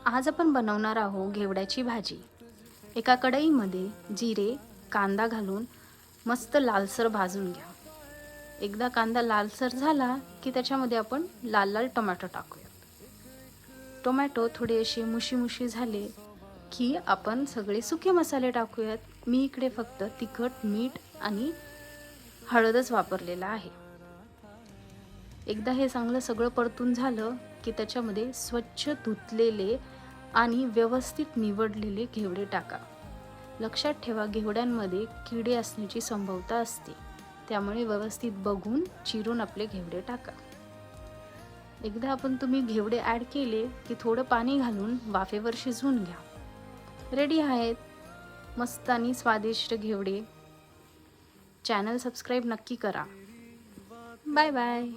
आज आपण बनवणार आहोत घेवड्याची भाजी। एका कढईमध्ये जिरे, कांदा घालून मस्त लालसर भाजून घ्या। एकदा कांदा लालसर झाला की त्याच्यामध्ये आपण लाल लाल टोमॅटो टाकूयात। टोमॅटो थोडे असे मुशी झाले की आपण सगळे सुके मसाले टाकूयात। मी इकडे फक्त तिखट, मीठ आणि हळदच वापरलेला आहे। एकदा हे चांगलं सगळं परतून झालं की त्याच्यामध्ये स्वच्छ धुतलेले आणि व्यवस्थित निवडलेले घेवडे टाका। लक्षात ठेवा, घेवड्यांमध्ये किडे असण्याची संभाव्यता असते, त्यामुळे व्यवस्थित बघून चिरून आपले घेवडे टाका। एकदा आपण तुम्ही घेवडे ॲड केले की थोडं पाणी घालून वाफेवर शिजवून घ्या। रेडी आहेत मस्त आणि स्वादिष्ट घेवडे। चॅनल सबस्क्राइब नक्की करा। Bye bye.